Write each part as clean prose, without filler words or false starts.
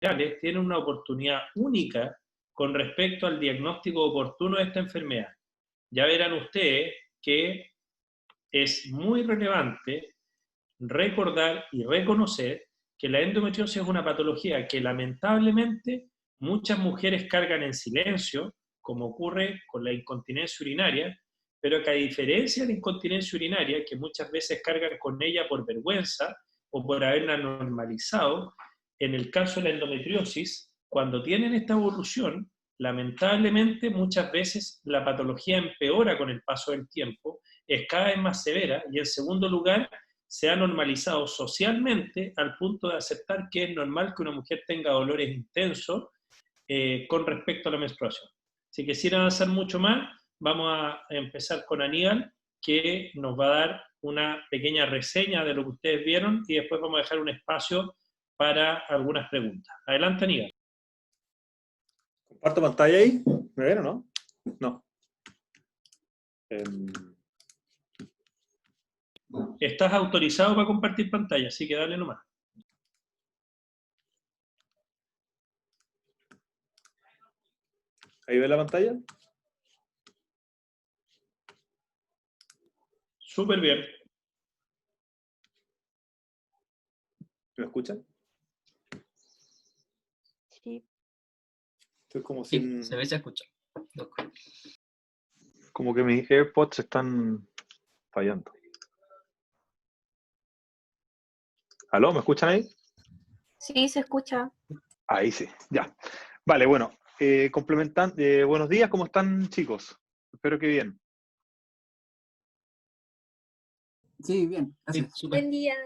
tienen una oportunidad única con respecto al diagnóstico oportuno de esta enfermedad. Ya verán ustedes que es muy relevante recordar y reconocer que la endometriosis es una patología que lamentablemente muchas mujeres cargan en silencio, como ocurre con la incontinencia urinaria, pero que a diferencia de la incontinencia urinaria, que muchas veces cargan con ella por vergüenza o por haberla normalizado, en el caso de la endometriosis, cuando tienen esta evolución, lamentablemente muchas veces la patología empeora con el paso del tiempo, es cada vez más severa y en segundo lugar se ha normalizado socialmente al punto de aceptar que es normal que una mujer tenga dolores intensos con respecto a la menstruación. Si quisiera avanzar mucho más, vamos a empezar con Aníbal, que nos va a dar una pequeña reseña de lo que ustedes vieron y después vamos a dejar un espacio para algunas preguntas. Adelante, Aníbal. ¿Comparto pantalla ahí? ¿Me ven o no? No. Estás autorizado para compartir pantalla, así que dale nomás. ¿Ahí ve la pantalla? Súper bien. ¿Me escuchan? Sí. Estoy como Sí, sin... se ve y se escucha. Como que mis AirPods están fallando. ¿Aló? ¿Me escuchan ahí? Sí, se escucha. Ahí sí, ya. Vale, bueno. Complementando, buenos días, ¿cómo están, chicos? Espero que bien. Sí, bien, Sí, gracias. súper. Buen día.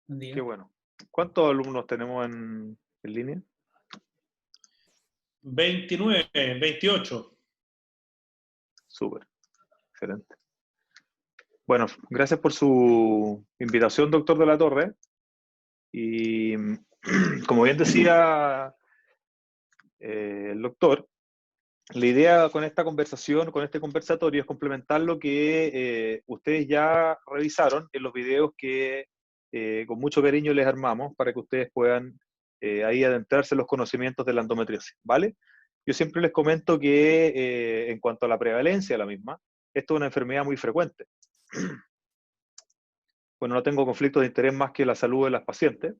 Buen día. Qué bueno. ¿Cuántos alumnos tenemos en línea? 29, 28. Súper, excelente. Bueno, gracias por su invitación, doctor de la Torre. Y como bien decía el doctor, la idea con esta conversación, con este conversatorio, es complementar lo que ustedes ya revisaron en los videos que con mucho cariño les armamos para que ustedes puedan ahí adentrarse en los conocimientos de la endometriosis, ¿vale? Yo siempre les comento que en cuanto a la prevalencia de la misma, esto es una enfermedad muy frecuente. Bueno, no tengo conflicto de interés más que la salud de las pacientes,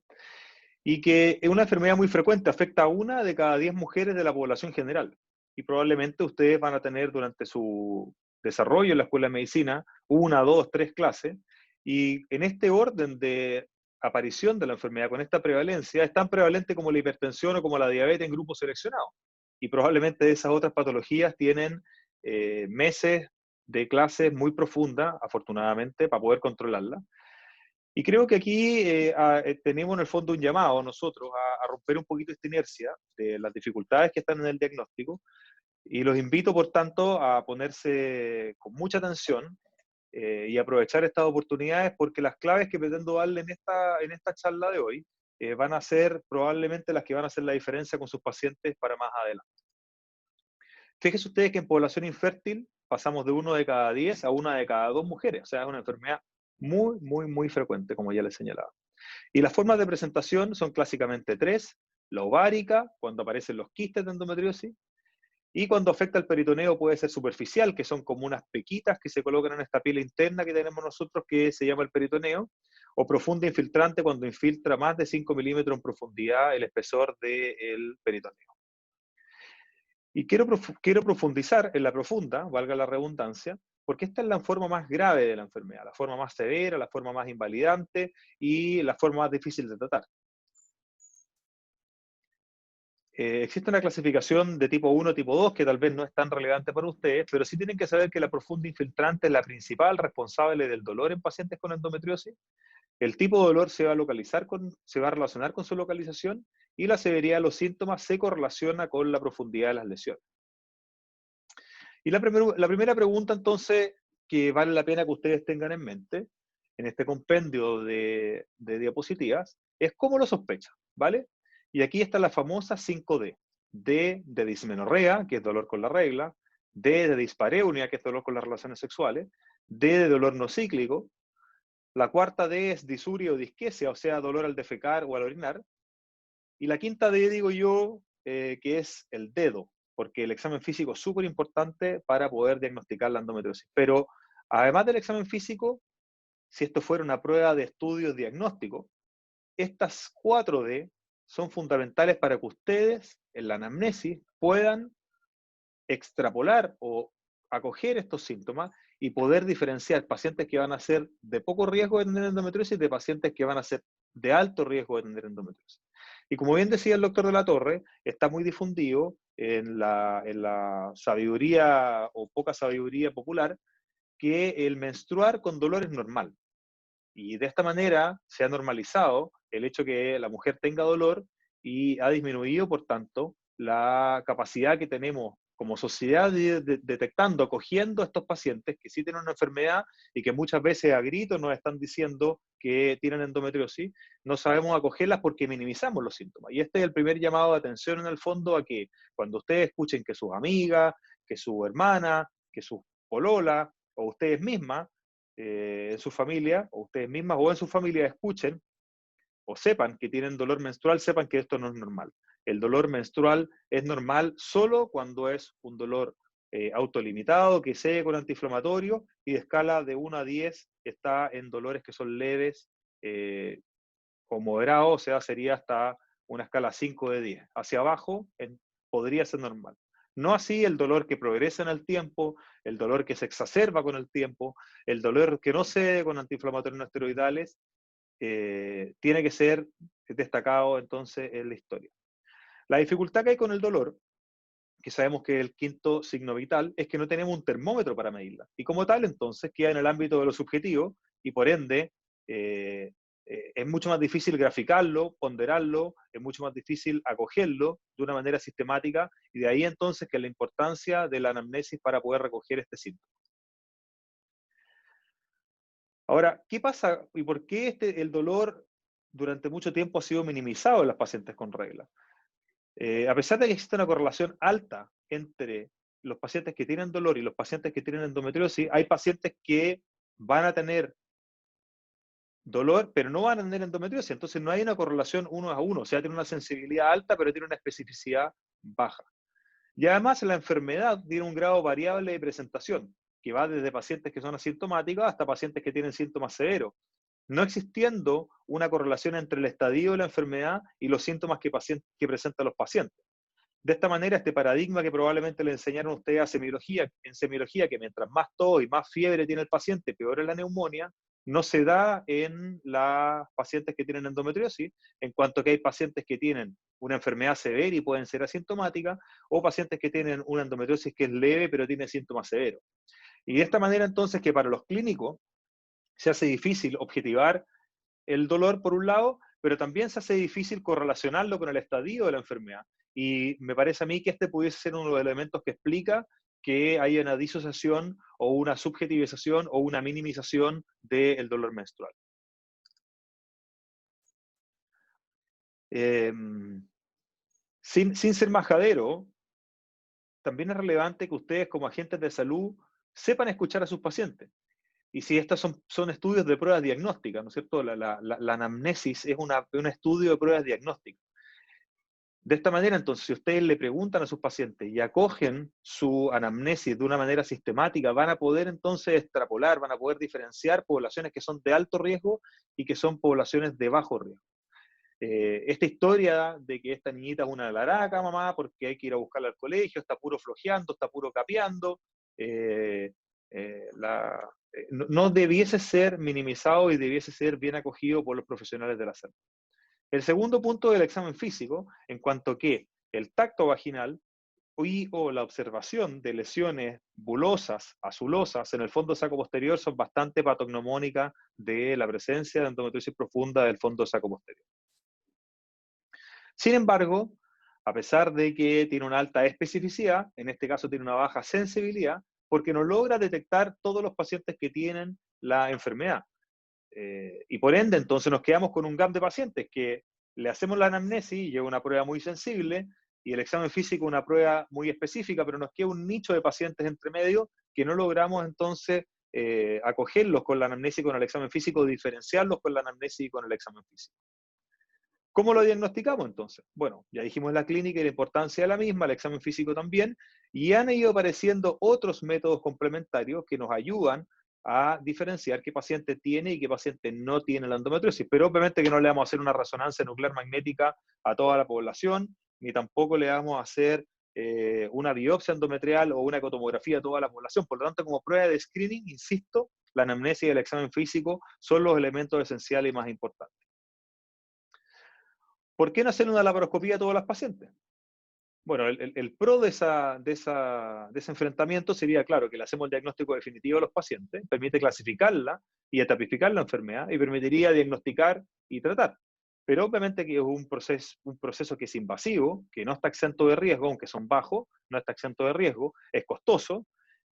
y que es una enfermedad muy frecuente, afecta a 1 de cada 10 mujeres de la población general. Y probablemente ustedes van a tener durante su desarrollo en la Escuela de Medicina 1, 2, 3 clases, y en este orden de aparición de la enfermedad con esta prevalencia es tan prevalente como la hipertensión o como la diabetes en grupos seleccionados. Y probablemente esas otras patologías tienen meses de clases muy profundas, afortunadamente, para poder controlarla. Y creo que aquí tenemos en el fondo un llamado nosotros a romper un poquito esta inercia de las dificultades que están en el diagnóstico, y los invito, por tanto, a ponerse con mucha atención y aprovechar estas oportunidades, porque las claves que pretendo darle en esta charla de hoy van a ser probablemente las que van a hacer la diferencia con sus pacientes para más adelante. Fíjense ustedes que en población infértil pasamos de 1 de cada 10 a 1 de cada 2 mujeres, o sea, es una enfermedad muy, muy, muy frecuente, como ya les señalaba. Y las formas de presentación son clásicamente 3: la ovárica, cuando aparecen los quistes de endometriosis, y cuando afecta al peritoneo puede ser superficial, que son como unas pequitas que se colocan en esta piel interna que tenemos nosotros, que se llama el peritoneo, o profunda infiltrante, cuando infiltra más de 5 milímetros en profundidad el espesor del peritoneo. Y quiero profundizar en la profunda, valga la redundancia, porque esta es la forma más grave de la enfermedad, la forma más severa, la forma más invalidante y la forma más difícil de tratar. Existe una clasificación de tipo 1, tipo 2, que tal vez no es tan relevante para ustedes, pero sí tienen que saber que la profunda infiltrante es la principal responsable del dolor en pacientes con endometriosis. El tipo de dolor se va a relacionar con su localización, y la severidad de los síntomas se correlaciona con la profundidad de las lesiones. Y la primera pregunta, entonces, que vale la pena que ustedes tengan en mente en este compendio de diapositivas, es cómo lo sospechan, ¿vale? Y aquí está la famosa 5D. D de dismenorrea, que es dolor con la regla; D de dispareunia, que es dolor con las relaciones sexuales; D de dolor no cíclico; la cuarta D es disuria o disquesia, o sea, dolor al defecar o al orinar; Y la quinta D, digo yo, que es el dedo, porque el examen físico es súper importante para poder diagnosticar la endometriosis. Pero además del examen físico, si esto fuera una prueba de estudio diagnóstico, estas 4D son fundamentales para que ustedes en la anamnesis puedan extrapolar o acoger estos síntomas y poder diferenciar pacientes que van a ser de poco riesgo de tener endometriosis de pacientes que van a ser de alto riesgo de tener endometriosis. Y como bien decía el doctor de la Torre, está muy difundido en la sabiduría o poca sabiduría popular que el menstruar con dolor es normal. Y de esta manera se ha normalizado el hecho que la mujer tenga dolor y ha disminuido, por tanto, la capacidad que tenemos como sociedad detectando, acogiendo a estos pacientes que sí tienen una enfermedad y que muchas veces a gritos nos están diciendo que tienen endometriosis, no sabemos acogerlas porque minimizamos los síntomas. Y este es el primer llamado de atención en el fondo a que cuando ustedes escuchen que sus amigas, que su hermana, que su polola o ustedes mismas en su familia, o ustedes mismas o en su familia escuchen o sepan que tienen dolor menstrual, sepan que esto no es normal. El dolor menstrual es normal solo cuando es un dolor autolimitado, que se con antiinflamatorio y de escala de 1 a 10 está en dolores que son leves o moderados, o sea, sería hasta una escala 5 de 10. Hacia abajo podría ser normal. No así el dolor que progresa en el tiempo, el dolor que se exacerba con el tiempo, el dolor que no cede con antiinflamatorios no esteroidales, tiene que ser destacado entonces en la historia. La dificultad que hay con el dolor, que sabemos que es el quinto signo vital, es que no tenemos un termómetro para medirla. Y como tal, entonces, queda en el ámbito de lo subjetivo y por ende es mucho más difícil graficarlo, ponderarlo, es mucho más difícil acogerlo de una manera sistemática y de ahí entonces que la importancia de la anamnesis para poder recoger este síntoma. Ahora, ¿qué pasa y por qué el dolor durante mucho tiempo ha sido minimizado en las pacientes con regla? A pesar de que existe una correlación alta entre los pacientes que tienen dolor y los pacientes que tienen endometriosis, hay pacientes que van a tener dolor, pero no van a tener endometriosis. Entonces no hay una correlación 1 a 1. O sea, tiene una sensibilidad alta, pero tiene una especificidad baja. Y además la enfermedad tiene un grado variable de presentación, que va desde pacientes que son asintomáticos hasta pacientes que tienen síntomas severos, no existiendo una correlación entre el estadio de la enfermedad y los síntomas que presentan los pacientes. De esta manera, este paradigma que probablemente le enseñaron a ustedes en semiología, que mientras más tos y más fiebre tiene el paciente, peor es la neumonía, no se da en las pacientes que tienen endometriosis, en cuanto que hay pacientes que tienen una enfermedad severa y pueden ser asintomáticas, o pacientes que tienen una endometriosis que es leve pero tiene síntomas severos. Y de esta manera entonces que para los clínicos se hace difícil objetivar el dolor por un lado, pero también se hace difícil correlacionarlo con el estadio de la enfermedad. Y me parece a mí que este pudiese ser uno de los elementos que explica que haya una disociación o una subjetivización o una minimización del dolor menstrual. Sin ser majadero, también es relevante que ustedes como agentes de salud sepan escuchar a sus pacientes. Y si estos son estudios de pruebas diagnósticas, ¿no es cierto? La anamnesis es un estudio de pruebas diagnósticas. De esta manera, entonces, si ustedes le preguntan a sus pacientes y acogen su anamnesis de una manera sistemática, van a poder entonces extrapolar, van a poder diferenciar poblaciones que son de alto riesgo y que son poblaciones de bajo riesgo. Esta historia de que esta niñita es una laraca, mamá, porque hay que ir a buscarla al colegio, está puro flojeando, está puro capeando, no debiese ser minimizado y debiese ser bien acogido por los profesionales de la salud. El segundo punto del examen físico, en cuanto que el tacto vaginal o la observación de lesiones bulosas, azulosas, en el fondo saco posterior son bastante patognomónicas de la presencia de endometriosis profunda del fondo saco posterior. Sin embargo, a pesar de que tiene una alta especificidad, en este caso tiene una baja sensibilidad, porque no logra detectar todos los pacientes que tienen la enfermedad. Y por ende, entonces nos quedamos con un gap de pacientes que le hacemos la anamnesis, lleva una prueba muy sensible, y el examen físico una prueba muy específica, pero nos queda un nicho de pacientes entre medio que no logramos entonces acogerlos con la anamnesis y con el examen físico, diferenciarlos con la anamnesis y con el examen físico. ¿Cómo lo diagnosticamos entonces? Bueno, ya dijimos la clínica y la importancia de la misma, el examen físico también, y han ido apareciendo otros métodos complementarios que nos ayudan a diferenciar qué paciente tiene y qué paciente no tiene la endometriosis. Pero obviamente que no le vamos a hacer una resonancia nuclear magnética a toda la población, ni tampoco le vamos a hacer una biopsia endometrial o una ecotomografía a toda la población. Por lo tanto, como prueba de screening, insisto, la anamnesis y el examen físico son los elementos esenciales y más importantes. ¿Por qué no hacer una laparoscopía a todas las pacientes? Bueno, el pro de ese enfrentamiento sería, claro, que le hacemos el diagnóstico definitivo a los pacientes, permite clasificarla y etapificar la enfermedad y permitiría diagnosticar y tratar. Pero obviamente que es un proceso que es invasivo, que no está exento de riesgo, aunque son bajos, no está exento de riesgo, es costoso,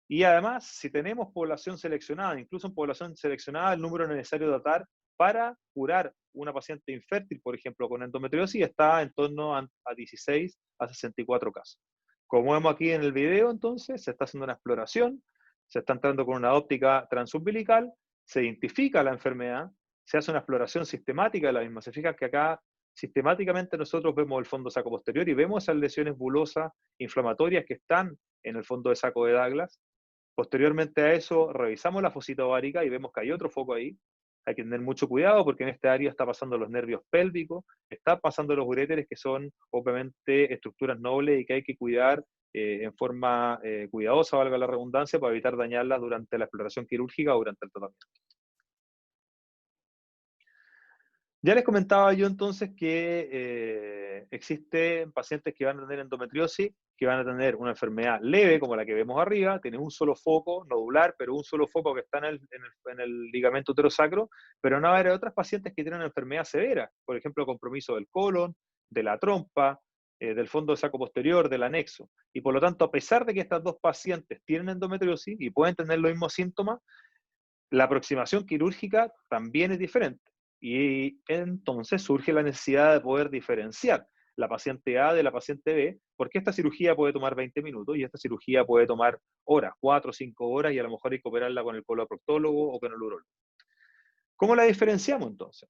y además, si tenemos población seleccionada, incluso en población seleccionada, el número necesario de tratar para curar una paciente infértil, por ejemplo, con endometriosis, está en torno a 16 a 64 casos. Como vemos aquí en el video, entonces, se está haciendo una exploración, se está entrando con una óptica transumbilical, se identifica la enfermedad, se hace una exploración sistemática de la misma. Se fijan que acá sistemáticamente nosotros vemos el fondo saco posterior y vemos esas lesiones bulosas inflamatorias que están en el fondo de saco de Douglas. Posteriormente a eso, revisamos la fosita ovárica y vemos que hay otro foco ahí. Hay que tener mucho cuidado porque en esta área está pasando los nervios pélvicos, está pasando los uréteres, que son obviamente estructuras nobles y que hay que cuidar en forma cuidadosa, valga la redundancia, para evitar dañarlas durante la exploración quirúrgica o durante el tratamiento. Ya les comentaba yo entonces que existen pacientes que van a tener endometriosis, que van a tener una enfermedad leve, como la que vemos arriba, tienen un solo foco nodular, pero un solo foco que está en el ligamento uterosacro, pero no va a haber otras pacientes que tienen una enfermedad severa, por ejemplo, compromiso del colon, de la trompa, del fondo de saco posterior, del anexo. Y por lo tanto, a pesar de que estas dos pacientes tienen endometriosis y pueden tener los mismos síntomas, la aproximación quirúrgica también es diferente. Y entonces surge la necesidad de poder diferenciar la paciente A de la paciente B, porque esta cirugía puede tomar 20 minutos y esta cirugía puede tomar horas, 4 o 5 horas, y a lo mejor hay que operarla con el coloproctólogo o con el urólogo. ¿Cómo la diferenciamos entonces?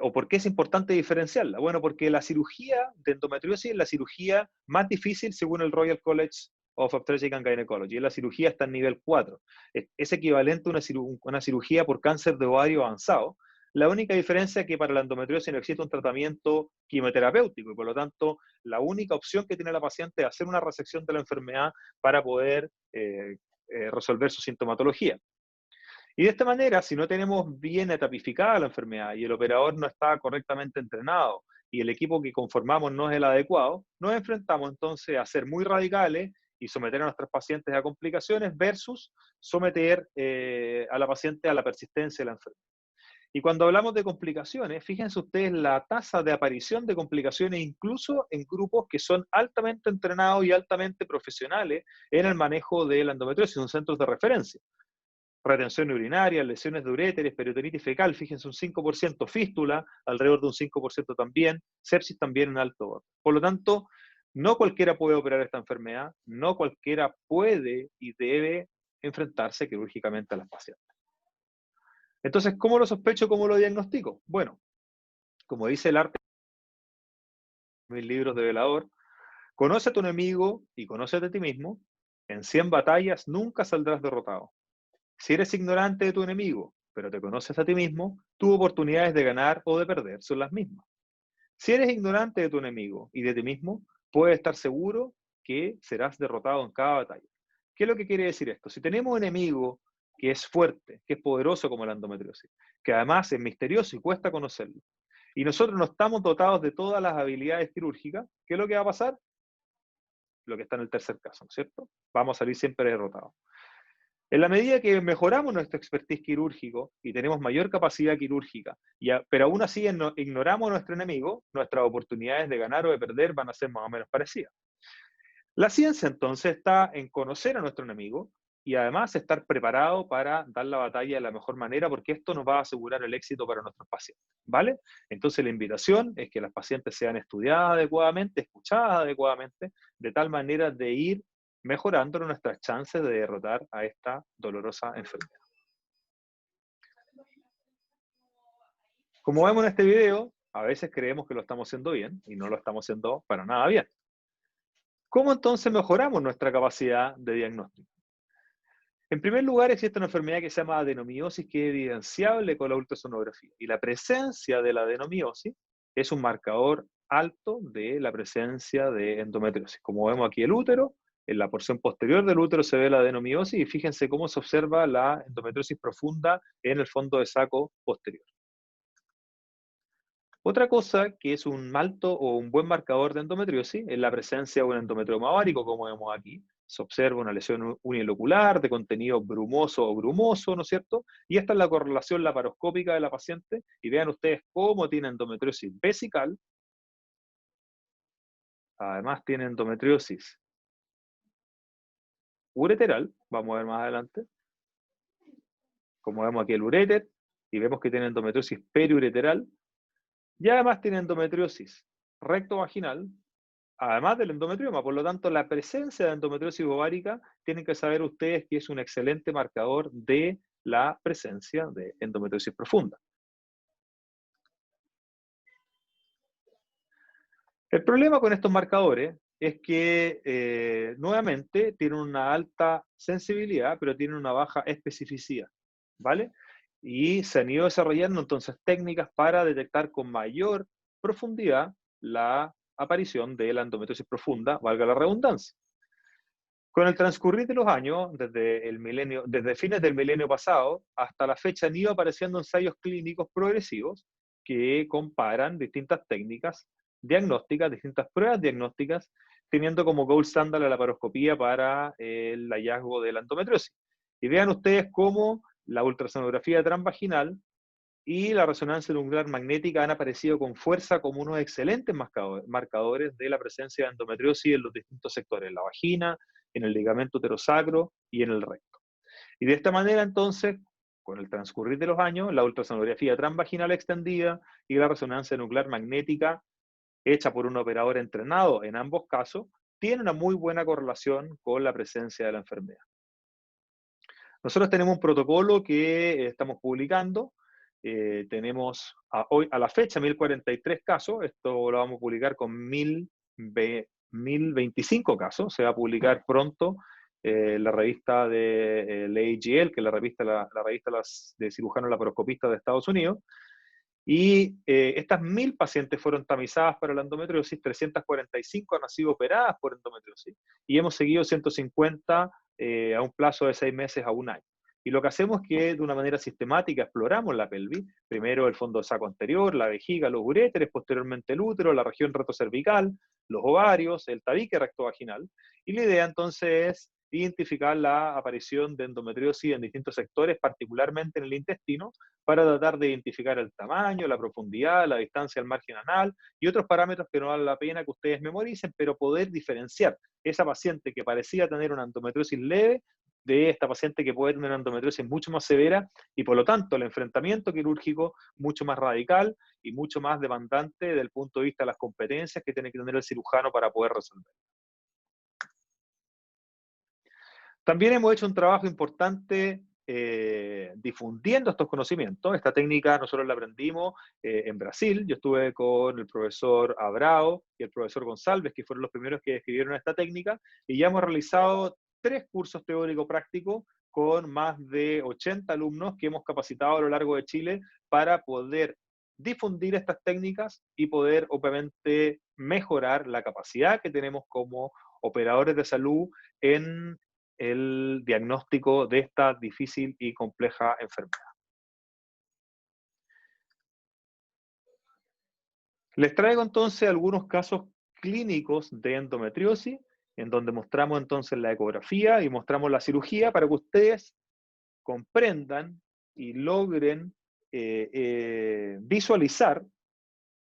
¿O por qué es importante diferenciarla? Bueno, porque la cirugía de endometriosis es la cirugía más difícil según el Royal College of Obstetrics and Gynecology. La cirugía está en nivel 4. Es equivalente a una cirugía por cáncer de ovario avanzado. La única diferencia es que para la endometriosis no existe un tratamiento quimioterapéutico y por lo tanto la única opción que tiene la paciente es hacer una resección de la enfermedad para poder resolver su sintomatología. Y de esta manera, si no tenemos bien etapificada la enfermedad y el operador no está correctamente entrenado y el equipo que conformamos no es el adecuado, nos enfrentamos entonces a ser muy radicales y someter a nuestros pacientes a complicaciones versus someter a la paciente a la persistencia de la enfermedad. Y cuando hablamos de complicaciones, fíjense ustedes la tasa de aparición de complicaciones incluso en grupos que son altamente entrenados y altamente profesionales en el manejo de la endometriosis, son centros de referencia. Retención urinaria, lesiones de uréteres, peritonitis fecal, fíjense un 5%, fístula, alrededor de un 5% también, sepsis también en alto. Por lo tanto, no cualquiera puede operar esta enfermedad, no cualquiera puede y debe enfrentarse quirúrgicamente a las pacientes. Entonces, ¿cómo lo sospecho? ¿Cómo lo diagnostico? Bueno, como dice el arte de mis libros de velador, conoce a tu enemigo y conócete a ti mismo, en 100 batallas nunca saldrás derrotado. Si eres ignorante de tu enemigo, pero te conoces a ti mismo, tus oportunidades de ganar o de perder son las mismas. Si eres ignorante de tu enemigo y de ti mismo, puedes estar seguro que serás derrotado en cada batalla. ¿Qué es lo que quiere decir esto? Si tenemos un enemigo que es fuerte, que es poderoso como la endometriosis, que además es misterioso y cuesta conocerlo, y nosotros no estamos dotados de todas las habilidades quirúrgicas, ¿qué es lo que va a pasar? Lo que está en el tercer caso, ¿no es cierto? Vamos a salir siempre derrotados. En la medida que mejoramos nuestro expertise quirúrgico y tenemos mayor capacidad quirúrgica, pero aún así ignoramos a nuestro enemigo, nuestras oportunidades de ganar o de perder van a ser más o menos parecidas. La ciencia entonces está en conocer a nuestro enemigo y además estar preparado para dar la batalla de la mejor manera, porque esto nos va a asegurar el éxito para nuestros pacientes, ¿vale? Entonces la invitación es que las pacientes sean estudiadas adecuadamente, escuchadas adecuadamente, de tal manera de ir mejorando nuestras chances de derrotar a esta dolorosa enfermedad. Como vemos en este video, A veces creemos que lo estamos haciendo bien y no lo estamos haciendo para nada bien. ¿Cómo entonces mejoramos nuestra capacidad de diagnóstico? En primer lugar, existe una enfermedad que se llama adenomiosis, que es evidenciable con la ultrasonografía. Y la presencia de la adenomiosis es un marcador alto de la presencia de endometriosis. Como vemos aquí el útero, en la porción posterior del útero se ve la adenomiosis y fíjense cómo se observa la endometriosis profunda en el fondo de saco posterior. Otra cosa que es un alto o un buen marcador de endometriosis es la presencia de un endometrioma ovárico, como vemos aquí. Se observa una lesión unilocular de contenido brumoso o grumoso, ¿no es cierto? Y esta es la correlación laparoscópica de la paciente. Y vean ustedes cómo tiene endometriosis vesical. Además tiene endometriosis ureteral. Vamos a ver más adelante. Como vemos aquí el uréter. Y vemos que tiene endometriosis periureteral. Y además tiene endometriosis rectovaginal, además del endometrioma. Por lo tanto, la presencia de endometriosis ovárica, tienen que saber ustedes que es un excelente marcador de la presencia de endometriosis profunda. El problema con estos marcadores es que, nuevamente, tienen una alta sensibilidad, pero tienen una baja especificidad, ¿vale? Y se han ido desarrollando entonces técnicas para detectar con mayor profundidad la aparición de la endometriosis profunda, valga la redundancia. Con el transcurrir de los años, desde fines del milenio pasado hasta la fecha, han ido apareciendo ensayos clínicos progresivos que comparan distintas técnicas diagnósticas, distintas pruebas diagnósticas, teniendo como gold standard la laparoscopía para el hallazgo de la endometriosis. Y vean ustedes cómo la ultrasonografía transvaginal y la resonancia nuclear magnética han aparecido con fuerza como unos excelentes marcadores de la presencia de endometriosis en los distintos sectores, en la vagina, en el ligamento uterosacro y en el recto. Y de esta manera, entonces, con el transcurrir de los años, la ultrasonografía transvaginal extendida y la resonancia nuclear magnética hecha por un operador entrenado en ambos casos, tiene una muy buena correlación con la presencia de la enfermedad. Nosotros tenemos un protocolo que estamos publicando. Tenemos hoy a la fecha 1043 casos. Esto lo vamos a publicar con 1025 casos. Se va a publicar pronto la revista de la AGL, que es la revista de cirujanos laparoscopistas de Estados Unidos. Y estas 1000 pacientes fueron tamizadas para la endometriosis, 345 han sido operadas por endometriosis, y hemos seguido 150 a un plazo de 6 meses a un año. Y lo que hacemos es que de una manera sistemática exploramos la pelvis, primero el fondo de saco anterior, la vejiga, los uréteres, posteriormente el útero, la región retrocervical, los ovarios, el tabique rectovaginal, y la idea entonces es identificar la aparición de endometriosis en distintos sectores, particularmente en el intestino, para tratar de identificar el tamaño, la profundidad, la distancia al margen anal y otros parámetros que no vale la pena que ustedes memoricen, pero poder diferenciar esa paciente que parecía tener una endometriosis leve de esta paciente que puede tener una endometriosis mucho más severa y por lo tanto el enfrentamiento quirúrgico mucho más radical y mucho más demandante desde el punto de vista de las competencias que tiene que tener el cirujano para poder resolver. También hemos hecho un trabajo importante difundiendo estos conocimientos. Esta técnica nosotros la aprendimos en Brasil. Yo estuve con el profesor Abrao y el profesor González, que fueron los primeros que describieron esta técnica, y ya hemos realizado 3 cursos teórico-prácticos con más de 80 alumnos que hemos capacitado a lo largo de Chile para poder difundir estas técnicas y poder, obviamente, mejorar la capacidad que tenemos como operadores de salud en el diagnóstico de esta difícil y compleja enfermedad. Les traigo entonces algunos casos clínicos de endometriosis, en donde mostramos entonces la ecografía y mostramos la cirugía para que ustedes comprendan y logren visualizar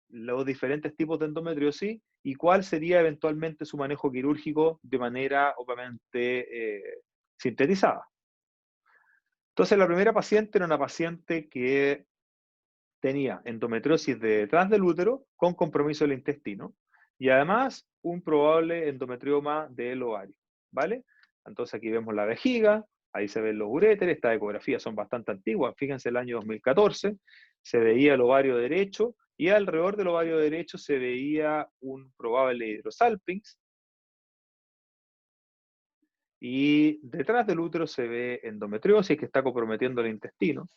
los diferentes tipos de endometriosis y cuál sería eventualmente su manejo quirúrgico de manera, obviamente, sintetizada. Entonces, la primera paciente era una paciente que tenía endometriosis detrás del útero con compromiso del intestino y además un probable endometrioma del ovario, ¿vale? Entonces aquí vemos la vejiga, ahí se ven los uréteres, estas ecografías son bastante antiguas, fíjense el año 2014, se veía el ovario derecho y alrededor del ovario derecho se veía un probable hidrosalpinx, y detrás del útero se ve endometriosis que está comprometiendo el intestino.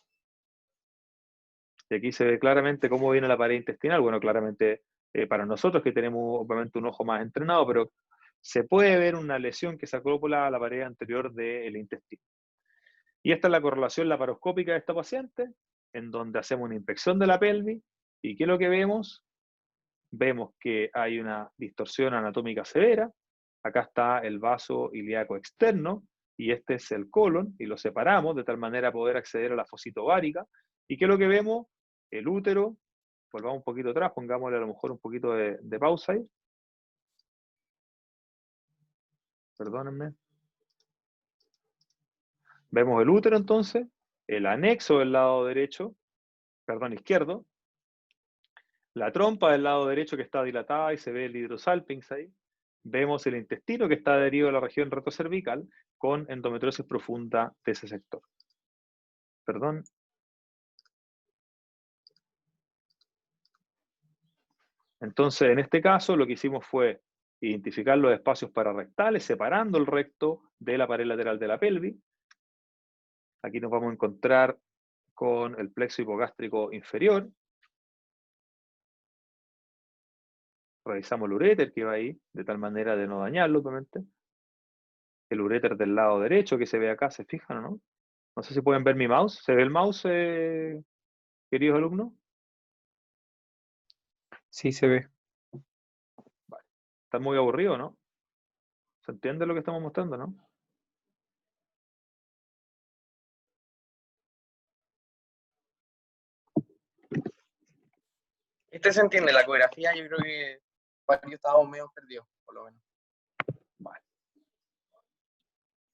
Y aquí se ve claramente cómo viene la pared intestinal. Bueno, claramente para nosotros que tenemos obviamente un ojo más entrenado, pero se puede ver una lesión que se acopla a la pared anterior del intestino. Y esta es la correlación laparoscópica de esta paciente, en donde hacemos una inspección de la pelvis. ¿Y qué es lo que vemos? Vemos que hay una distorsión anatómica severa. Acá está el vaso ilíaco externo, y este es el colon, y lo separamos de tal manera a poder acceder a la fosita ovárica. ¿Y qué es lo que vemos? El útero. Volvamos un poquito atrás, pongámosle a lo mejor un poquito de pausa ahí. Perdónenme. Vemos el útero entonces, el anexo del lado derecho, perdón, izquierdo, la trompa del lado derecho que está dilatada y se ve el hidrosalpinx ahí. Vemos el intestino que está adherido a la región retrocervical con endometriosis profunda de ese sector. Perdón. Entonces, en este caso, lo que hicimos fue identificar los espacios pararrectales, separando el recto de la pared lateral de la pelvis. Aquí nos vamos a encontrar con el plexo hipogástrico inferior. Revisamos el uréter que va ahí, de tal manera de no dañarlo, obviamente. El uréter del lado derecho que se ve acá, ¿se fijan o no? No sé si pueden ver mi mouse. ¿Se ve el mouse, queridos alumnos? Sí, se ve. Vale. Está muy aburrido, ¿no? ¿Se entiende lo que estamos mostrando, no? Se entiende, la ecografía yo creo que varios estábamos medio perdidos, por lo menos. Vale.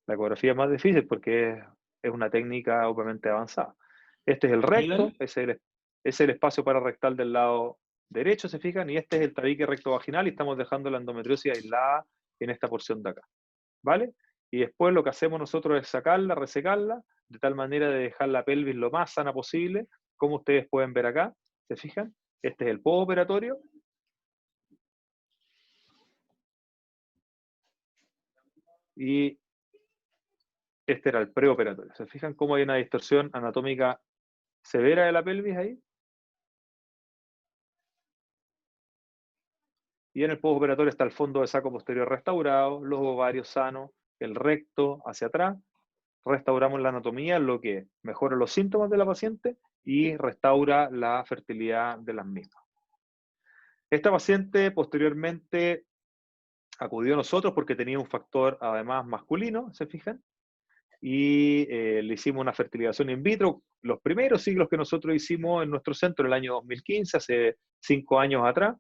La ecografía es más difícil porque es una técnica obviamente avanzada. Este es el recto, es el espacio pararrectal del lado derecho, ¿se fijan? Y este es el tabique rectovaginal y estamos dejando la endometriosis aislada en esta porción de acá. ¿Vale? Y después lo que hacemos nosotros es sacarla, resecarla, de tal manera de dejar la pelvis lo más sana posible, como ustedes pueden ver acá, ¿se fijan? Este es el postoperatorio. Y este era el preoperatorio. ¿Se fijan cómo hay una distorsión anatómica severa de la pelvis ahí? Y en el postoperatorio está el fondo de saco posterior restaurado, los ovarios sanos, el recto hacia atrás. Restauramos la anatomía, lo que mejora los síntomas de la paciente y restaura la fertilidad de las mismas. Esta paciente posteriormente acudió a nosotros porque tenía un factor además masculino, ¿se fijan? Y le hicimos una fertilización in vitro. Los primeros ciclos que nosotros hicimos en nuestro centro en el año 2015, hace 5 años atrás.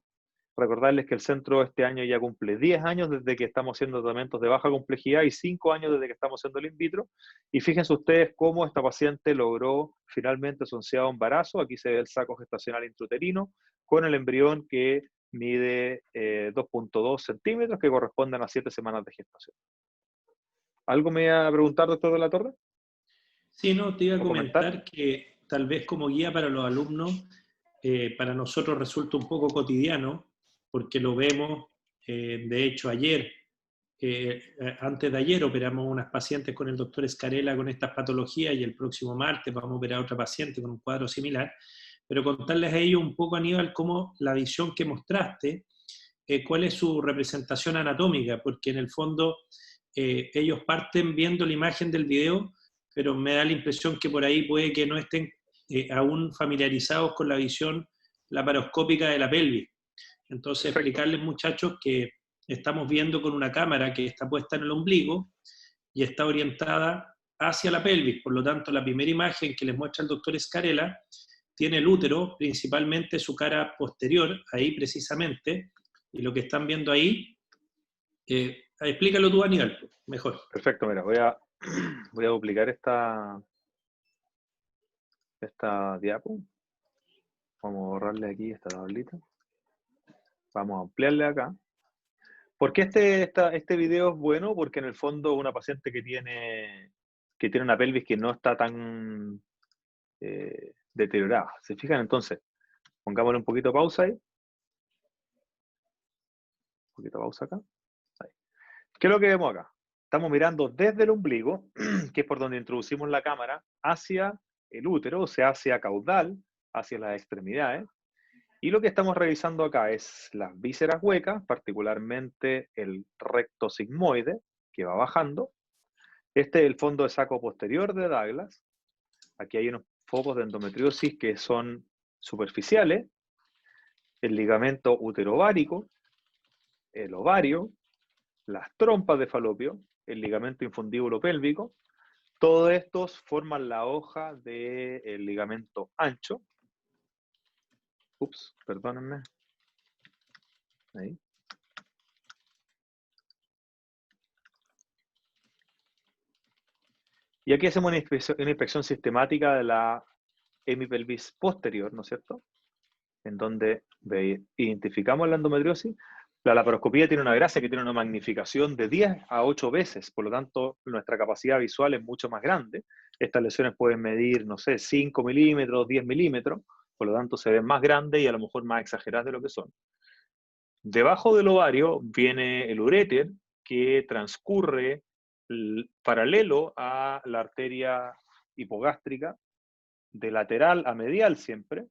Recordarles que el centro este año ya cumple 10 años desde que estamos haciendo tratamientos de baja complejidad y 5 años desde que estamos haciendo el in vitro. Y fíjense ustedes cómo esta paciente logró finalmente su ansiado embarazo. Aquí se ve el saco gestacional intrauterino con el embrión que mide 2.2 centímetros, que corresponden a 7 semanas de gestación. ¿Algo me iba a preguntar, doctor de la Torre? Sí, no, te iba a comentar comentar que tal vez como guía para los alumnos, para nosotros resulta un poco cotidiano, porque lo vemos, de hecho ayer, antes de ayer operamos unas pacientes con el doctor Escarella con estas patologías y el próximo martes vamos a operar a otra paciente con un cuadro similar, pero contarles a ellos un poco, Aníbal, cómo la visión que mostraste, cuál es su representación anatómica, porque en el fondo ellos parten viendo la imagen del video, pero me da la impresión que por ahí puede que no estén aún familiarizados con la visión laparoscópica de la pelvis. Entonces, Perfecto. explicarles, muchachos, que estamos viendo con una cámara que está puesta en el ombligo y está orientada hacia la pelvis. Por lo tanto, la primera imagen que les muestra el doctor Escarella tiene el útero, principalmente su cara posterior, ahí precisamente, y lo que están viendo ahí, explícalo tú, Aníbal, mejor. Perfecto, mira, voy a duplicar esta diapo. Vamos a borrarle aquí esta tablita. Vamos a ampliarle acá. ¿Por qué este video es bueno? Porque en el fondo una paciente que tiene una pelvis que no está tan deteriorada. ¿Se fijan? Entonces, Pongámosle un poquito de pausa ahí. Un poquito de pausa acá. Ahí. ¿Qué es lo que vemos acá? Estamos mirando desde el ombligo, que es por donde introducimos la cámara, hacia el útero, o sea, hacia caudal, hacia las extremidades. Y lo que estamos revisando acá es las vísceras huecas, particularmente el recto sigmoide, que va bajando. Este es el fondo de saco posterior de Douglas. Aquí hay unos focos de endometriosis que son superficiales. El ligamento uterovárico, el ovario, las trompas de falopio, el ligamento infundíbulo pélvico. Todos estos forman la hoja del ligamento ancho. Ups, perdónenme. Ahí. Y aquí hacemos una inspección sistemática de la hemipelvis posterior, ¿no es cierto? En donde identificamos la endometriosis. La laparoscopía tiene una gracia que tiene una magnificación de 10 a 8 veces, por lo tanto, nuestra capacidad visual es mucho más grande. Estas lesiones pueden medir, no sé, 5 milímetros, 10 milímetros, por lo tanto se ven más grandes y a lo mejor más exageradas de lo que son. Debajo del ovario viene el uréter, que transcurre paralelo a la arteria hipogástrica, de lateral a medial siempre,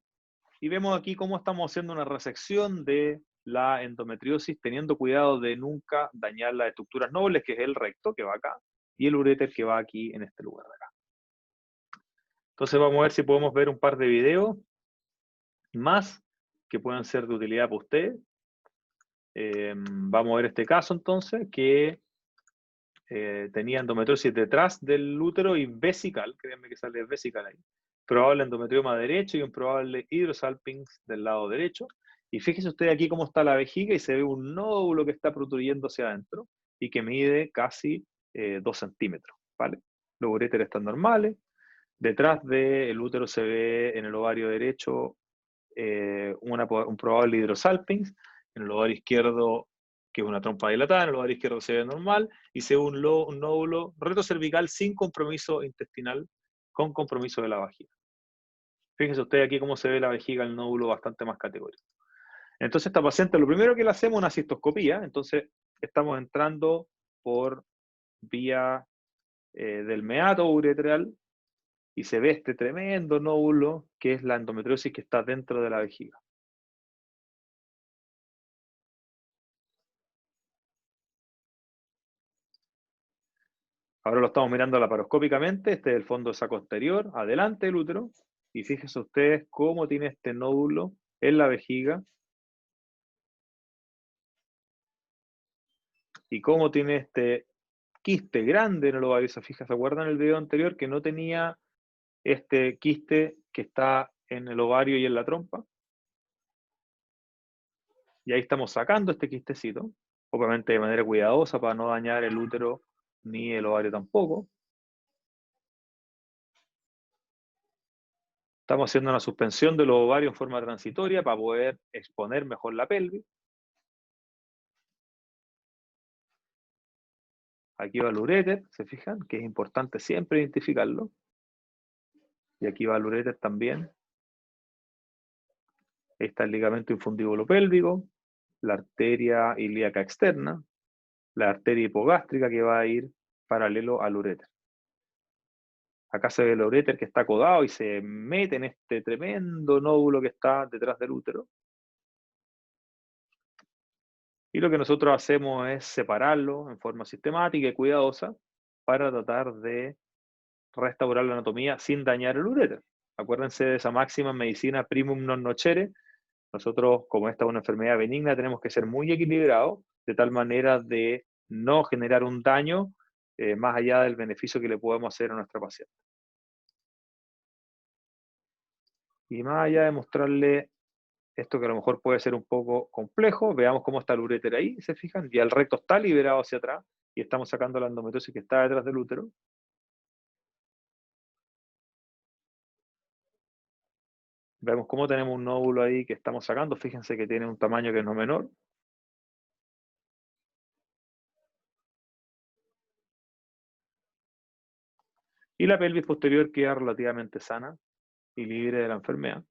y vemos aquí cómo estamos haciendo una resección de la endometriosis, teniendo cuidado de nunca dañar las estructuras nobles, que es el recto, que va acá, y el uréter, que va aquí en este lugar de acá. Entonces vamos a ver si podemos ver un par de videos más que puedan ser de utilidad para ustedes. Vamos a ver este caso entonces, que tenía endometriosis detrás del útero y vesical, créanme que sale vesical ahí. Probable endometrioma derecho y un probable hidrosalpinx del lado derecho. Y fíjese usted aquí cómo está la vejiga y se ve un nódulo que está protrudiendo hacia adentro y que mide casi 2 centímetros, ¿vale? Los uréteres están normales. Detrás del útero se ve en el ovario derecho un probable hidrosalpinx, en el ovario izquierdo, que es una trompa dilatada, en el ovario izquierdo se ve normal, y se ve un nódulo retrocervical sin compromiso intestinal, con compromiso de la vagina. Fíjense usted aquí cómo se ve la vejiga, el nódulo bastante más categórico. Entonces esta paciente, lo primero que le hacemos es una cistoscopía, entonces estamos entrando por vía del meato uretral, y se ve este tremendo nódulo que es la endometriosis que está dentro de la vejiga. Ahora lo estamos mirando laparoscópicamente, este es el fondo de saco exterior, adelante del útero, y fíjense ustedes cómo tiene este nódulo en la vejiga, y cómo tiene este quiste grande en el ovario. ¿Se acuerdan el video anterior que no tenía este quiste que está en el ovario y en la trompa? Y ahí estamos sacando este quistecito, obviamente de manera cuidadosa para no dañar el útero ni el ovario tampoco. Estamos haciendo una suspensión de los ovarios en forma transitoria para poder exponer mejor la pelvis. Aquí va el uréter, ¿se fijan? Que es importante siempre identificarlo. Y aquí va el uréter también. Ahí está el ligamento infundíbulo pélvico, la arteria ilíaca externa, la arteria hipogástrica que va a ir paralelo al uréter. Acá se ve el uréter que está codado y se mete en este tremendo nódulo que está detrás del útero. Y lo que nosotros hacemos es separarlo en forma sistemática y cuidadosa para tratar de restaurar la anatomía sin dañar el uréter. Acuérdense de esa máxima en medicina, primum non nocere. Nosotros, como esta es una enfermedad benigna, tenemos que ser muy equilibrados, de tal manera de no generar un daño más allá del beneficio que le podemos hacer a nuestra paciente. Y más allá de mostrarle esto que a lo mejor puede ser un poco complejo, veamos cómo está el uréter ahí, ¿se fijan? Ya el recto está liberado hacia atrás y estamos sacando la endometriosis que está detrás del útero. Vemos cómo tenemos un nódulo ahí que estamos sacando, fíjense que tiene un tamaño que es no menor. Y la pelvis posterior queda relativamente sana y libre de la enfermedad.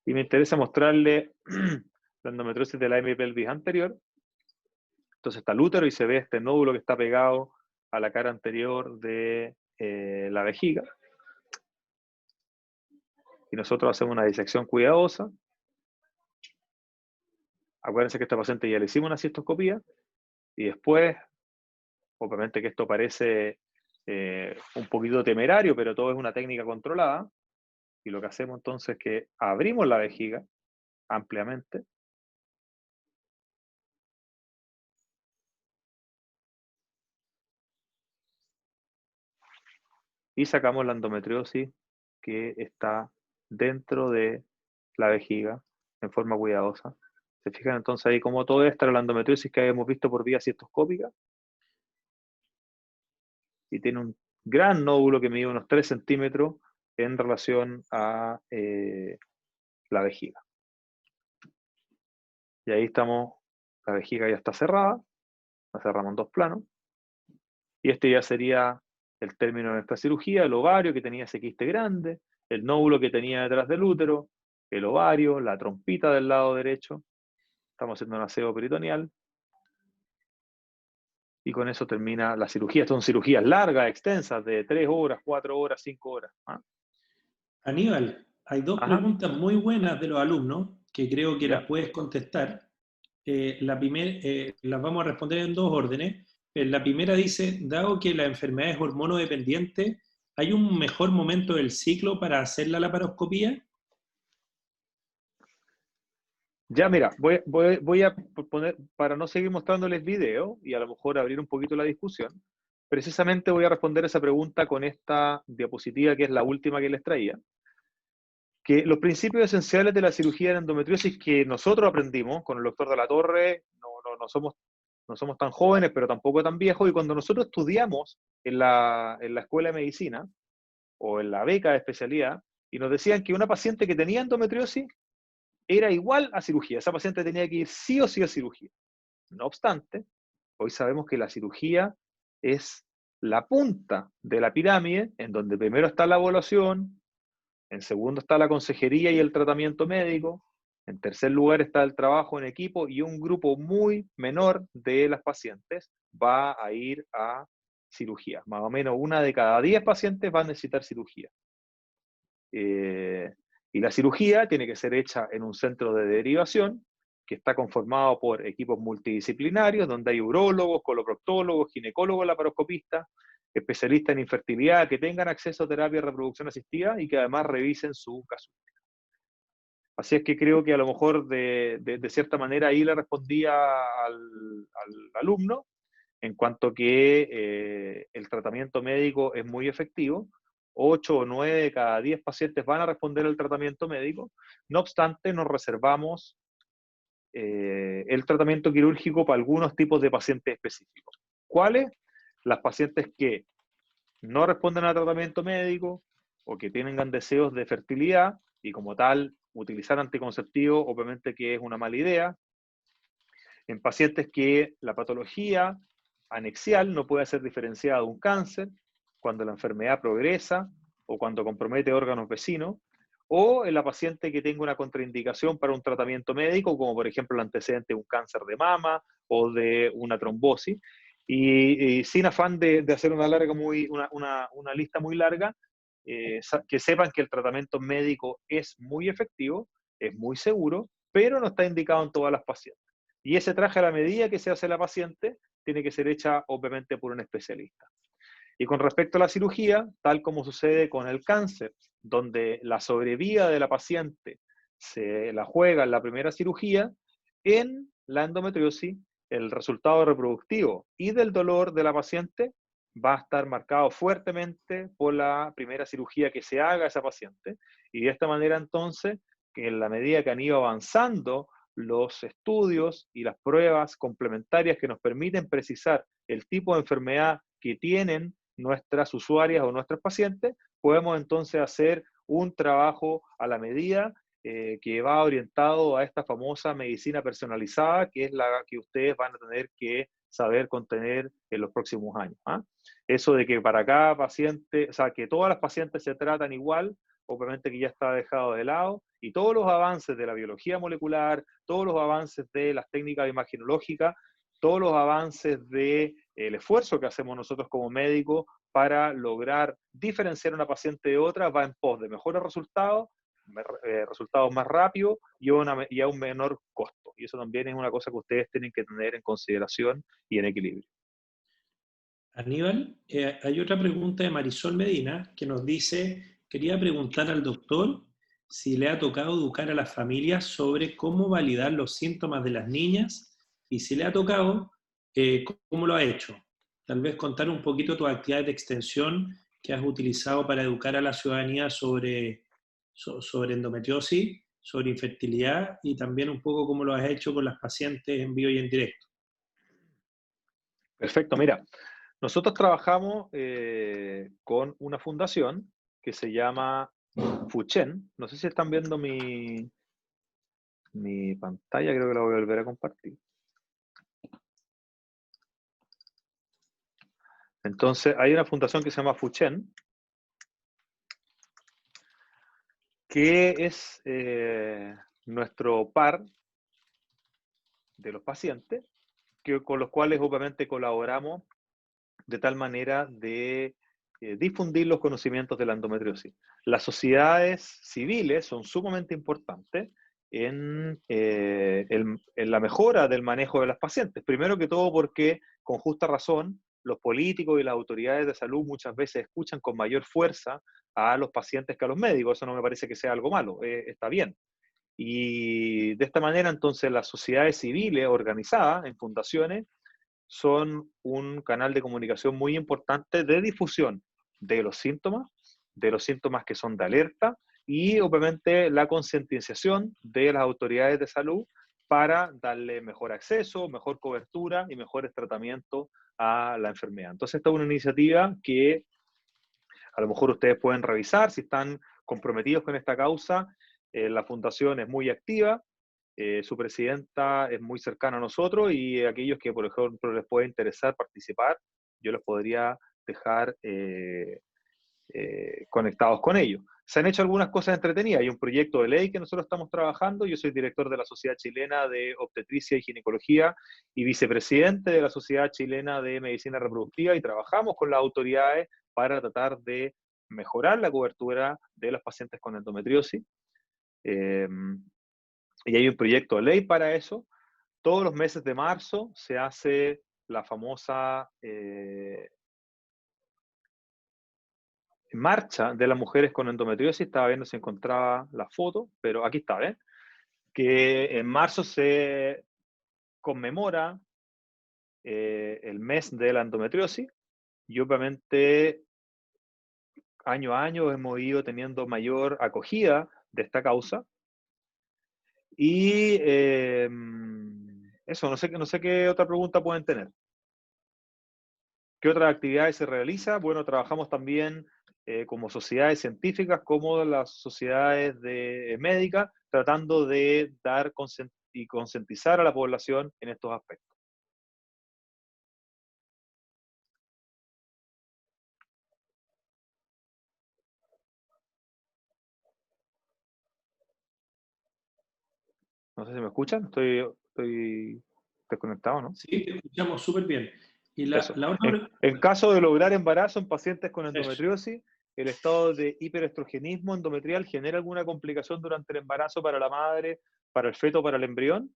Y me interesa mostrarle la endometriosis de la hemipelvis anterior. Entonces está el útero y se ve este nódulo que está pegado a la cara anterior de la vejiga. Y nosotros hacemos una disección cuidadosa. Acuérdense que a esta paciente ya le hicimos una cistoscopía. Y después, obviamente que esto parece un poquito temerario, pero todo es una técnica controlada. Y lo que hacemos entonces es que abrimos la vejiga ampliamente. Y sacamos la endometriosis que está dentro de la vejiga en forma cuidadosa. ¿Se fijan entonces ahí como todo esto era la endometriosis que habíamos visto por vía cistoscópica? Y tiene un gran nódulo que mide unos 3 centímetros en relación a la vejiga. Y ahí estamos, la vejiga ya está cerrada, la cerramos en 2 planos. Y este ya sería el término de nuestra cirugía, el ovario que tenía ese quiste grande, el nódulo que tenía detrás del útero, el ovario, la trompita del lado derecho. Estamos haciendo un aseo peritoneal. Y con eso termina la cirugía. Son cirugías largas, extensas, de 3 horas, 4 horas, 5 horas. ¿Ah? Aníbal, hay dos Ajá, preguntas muy buenas de los alumnos que creo que las ya. puedes contestar. La primera, las vamos a responder en dos órdenes. La primera dice, dado que la enfermedad es hormonodependiente, ¿hay un mejor momento del ciclo para hacer la laparoscopía? Ya, mira, voy a poner, para no seguir mostrándoles video y a lo mejor abrir un poquito la discusión, precisamente voy a responder esa pregunta con esta diapositiva que es la última que les traía. Que los principios esenciales de la cirugía de endometriosis que nosotros aprendimos con el doctor de la Torre, no somos tan jóvenes, pero tampoco tan viejos, y cuando nosotros estudiamos en la escuela de medicina o en la beca de especialidad, y nos decían que una paciente que tenía endometriosis era igual a cirugía, esa paciente tenía que ir sí o sí a cirugía. No obstante, hoy sabemos que la cirugía es la punta de la pirámide, en donde primero está la evaluación, en segundo está la consejería y el tratamiento médico, en tercer lugar está el trabajo en equipo y un grupo muy menor de las pacientes va a ir a cirugía. Más o menos 1 de cada 10 pacientes va a necesitar cirugía. Y la cirugía tiene que ser hecha en un centro de derivación que está conformado por equipos multidisciplinarios, donde hay urólogos, coloproctólogos, ginecólogos, laparoscopistas, especialistas en infertilidad, que tengan acceso a terapia de reproducción asistida y que además revisen su casuística. Así es que creo que a lo mejor de cierta manera ahí le respondía al alumno en cuanto que el tratamiento médico es muy efectivo. 8 o 9 de cada 10 pacientes van a responder al tratamiento médico. No obstante, nos reservamos el tratamiento quirúrgico para algunos tipos de pacientes específicos. ¿Cuáles? Las pacientes que no responden al tratamiento médico o que tengan deseos de fertilidad y como tal utilizar anticonceptivo, obviamente que es una mala idea. En pacientes que la patología anexial no puede ser diferenciada de un cáncer, cuando la enfermedad progresa o cuando compromete órganos vecinos, o en la paciente que tenga una contraindicación para un tratamiento médico, como por ejemplo el antecedente de un cáncer de mama o de una trombosis. Y sin afán de hacer una lista muy larga, que sepan que el tratamiento médico es muy efectivo, es muy seguro, pero no está indicado en todas las pacientes. Y ese traje a la medida que se hace la paciente tiene que ser hecha obviamente por un especialista. Y con respecto a la cirugía, tal como sucede con el cáncer, donde la sobrevida de la paciente se la juega en la primera cirugía, en la endometriosis el resultado reproductivo y del dolor de la paciente va a estar marcado fuertemente por la primera cirugía que se haga a esa paciente. Y de esta manera entonces, que en la medida que han ido avanzando los estudios y las pruebas complementarias que nos permiten precisar el tipo de enfermedad que tienen nuestras usuarias o nuestros pacientes, podemos entonces hacer un trabajo a la medida que va orientado a esta famosa medicina personalizada, que es la que ustedes van a tener que saber contener en los próximos años. ¿Ah? Eso de que para cada paciente, o sea, que todas las pacientes se tratan igual, obviamente que ya está dejado de lado, y todos los avances de la biología molecular, todos los avances de las técnicas imaginológicas, todos los avances del esfuerzo que hacemos nosotros como médicos para lograr diferenciar una paciente de otra, va en pos de mejores resultados, resultados más rápidos y a un menor costo. Y eso también es una cosa que ustedes tienen que tener en consideración y en equilibrio. Aníbal, hay otra pregunta de Marisol Medina que nos dice, quería preguntar al doctor si le ha tocado educar a las familias sobre cómo validar los síntomas de las niñas y si le ha tocado, cómo lo ha hecho. Tal vez contar un poquito tus actividades de extensión que has utilizado para educar a la ciudadanía sobre endometriosis, sobre infertilidad y también un poco cómo lo has hecho con las pacientes en vivo y en directo. Perfecto, mira, nosotros trabajamos con una fundación que se llama FUCHEN. No sé si están viendo mi pantalla, creo que la voy a volver a compartir. Entonces, hay una fundación que se llama FUCHEN, que es nuestro par de los pacientes, con los cuales obviamente colaboramos de tal manera de difundir los conocimientos de la endometriosis. Las sociedades civiles son sumamente importantes en la mejora del manejo de las pacientes. Primero que todo porque, con justa razón, los políticos y las autoridades de salud muchas veces escuchan con mayor fuerza a los pacientes que a los médicos. Eso no me parece que sea algo malo, está bien. Y de esta manera, entonces, las sociedades civiles organizadas en fundaciones son un canal de comunicación muy importante de difusión de los síntomas que son de alerta y obviamente la concientización de las autoridades de salud para darle mejor acceso, mejor cobertura y mejores tratamientos a la enfermedad. Entonces esta es una iniciativa que a lo mejor ustedes pueden revisar si están comprometidos con esta causa. La fundación es muy activa. Su presidenta es muy cercana a nosotros y aquellos que, por ejemplo, les puede interesar participar, yo los podría dejar conectados con ellos. Se han hecho algunas cosas entretenidas. Hay un proyecto de ley que nosotros estamos trabajando. Yo soy director de la Sociedad Chilena de Obstetricia y Ginecología y vicepresidente de la Sociedad Chilena de Medicina Reproductiva y trabajamos con las autoridades para tratar de mejorar la cobertura de los pacientes con endometriosis. Y hay un proyecto de ley para eso. Todos los meses de marzo se hace la famosa marcha de las mujeres con endometriosis. Estaba viendo si encontraba la foto, pero aquí está, ¿eh? Que en marzo se conmemora el mes de la endometriosis y obviamente año a año hemos ido teniendo mayor acogida de esta causa. Y eso, no sé qué otra pregunta pueden tener. ¿Qué otras actividades se realiza? Bueno, trabajamos también como sociedades científicas, como las sociedades médicas, tratando de dar y concientizar a la población en estos aspectos. No sé si me escuchan, estoy desconectado, ¿no? Sí, te escuchamos súper bien. Y la otra... En caso de lograr embarazo en pacientes con endometriosis, el estado de hiperestrogenismo endometrial genera alguna complicación durante el embarazo para la madre, para el feto, para el embrión.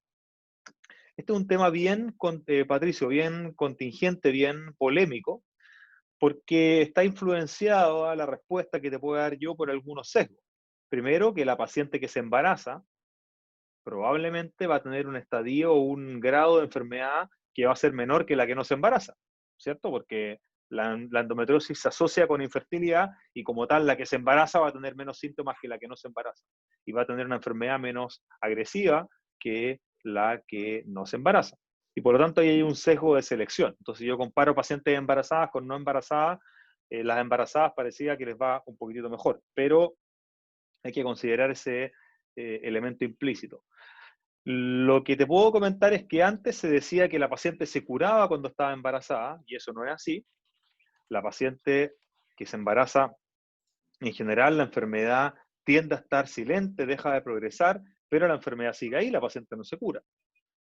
Este es un tema bien, Patricio, bien contingente, bien polémico, porque está influenciado a la respuesta que te puedo dar yo por algunos sesgos. Primero, que la paciente que se embaraza probablemente va a tener un estadio o un grado de enfermedad que va a ser menor que la que no se embaraza, ¿cierto? Porque la endometriosis se asocia con infertilidad y como tal la que se embaraza va a tener menos síntomas que la que no se embaraza y va a tener una enfermedad menos agresiva que la que no se embaraza. Y por lo tanto ahí hay un sesgo de selección. Entonces yo comparo pacientes embarazadas con no embarazadas, las embarazadas parecía que les va un poquitito mejor, pero hay que considerar ese elemento implícito. Lo que te puedo comentar es que antes se decía que la paciente se curaba cuando estaba embarazada, y eso no es así. La paciente que se embaraza En general, la enfermedad tiende a estar silente, deja de progresar, pero la enfermedad sigue ahí, la paciente no se cura,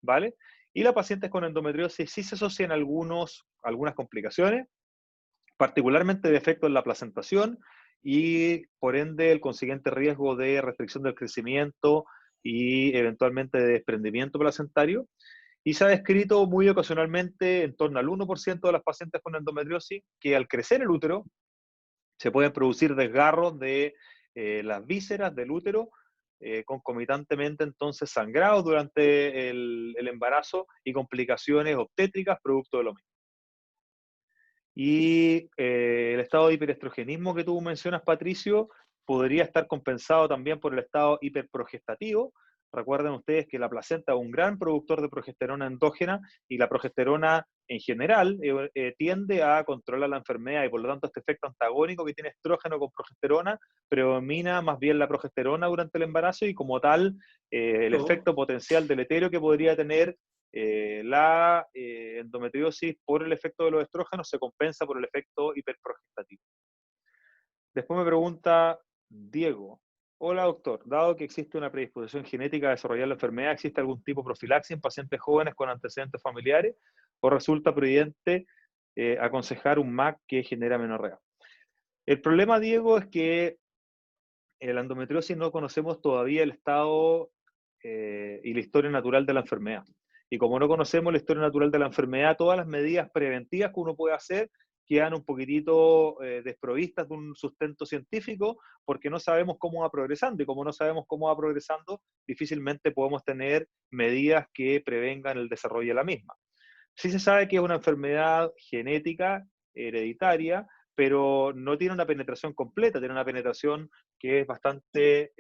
¿vale? Y las pacientes con endometriosis sí se asocian algunas complicaciones, particularmente defectos en la placentación y por ende el consiguiente riesgo de restricción del crecimiento y eventualmente de desprendimiento placentario. Y se ha descrito muy ocasionalmente en torno al 1% de las pacientes con endometriosis que al crecer el útero se pueden producir desgarros de las vísceras del útero, concomitantemente entonces sangrados durante el embarazo y complicaciones obstétricas producto de lo mismo. Y el estado de hiperestrogenismo que tú mencionas, Patricio, podría estar compensado también por el estado hiperprogestativo. Recuerden ustedes que la placenta es un gran productor de progesterona endógena y la progesterona en general tiende a controlar la enfermedad y por lo tanto este efecto antagónico que tiene estrógeno con progesterona predomina más bien la progesterona durante el embarazo y como tal el efecto potencial deleterio que podría tener la endometriosis por el efecto de los estrógenos se compensa por el efecto hiperprogestativo. Después me pregunta Diego. Hola doctor, dado que existe una predisposición genética a desarrollar la enfermedad, ¿existe algún tipo de profilaxis en pacientes jóvenes con antecedentes familiares o resulta prudente aconsejar un MAC que genera amenorrea? El problema, Diego, es que en la endometriosis no conocemos todavía el estado y la historia natural de la enfermedad. Y como no conocemos la historia natural de la enfermedad, todas las medidas preventivas que uno puede hacer quedan un poquitito desprovistas de un sustento científico porque no sabemos cómo va progresando. Y como no sabemos cómo va progresando, difícilmente podemos tener medidas que prevengan el desarrollo de la misma. Sí se sabe que es una enfermedad genética, hereditaria, pero no tiene una penetración completa, tiene una penetración que es bastante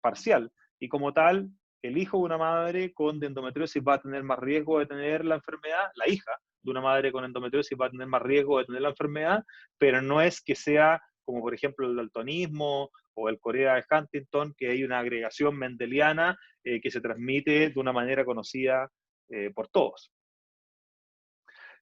parcial. Y como tal, el hijo de una madre con endometriosis va a tener más riesgo de tener la enfermedad, la hija de una madre con endometriosis va a tener más riesgo de tener la enfermedad, pero no es que sea como por ejemplo el daltonismo o el Corea de Huntington, que hay una agregación mendeliana que se transmite de una manera conocida por todos.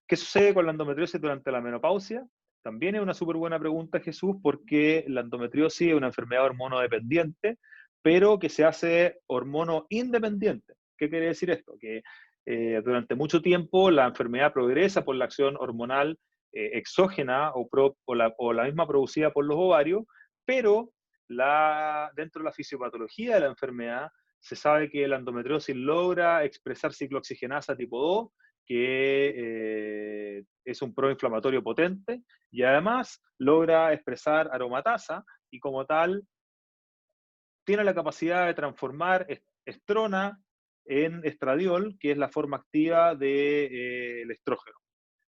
¿Qué sucede con la endometriosis durante la menopausia? También es una súper buena pregunta, Jesús, porque la endometriosis es una enfermedad hormonodependiente, pero que se hace hormono independiente. ¿Qué quiere decir esto? Que durante mucho tiempo la enfermedad progresa por la acción hormonal exógena o la misma producida por los ovarios, pero dentro de la fisiopatología de la enfermedad se sabe que la endometriosis logra expresar ciclooxigenasa tipo 2, que es un proinflamatorio potente, y además logra expresar aromatasa, y como tal tiene la capacidad de transformar estrona en estradiol, que es la forma activa del estrógeno.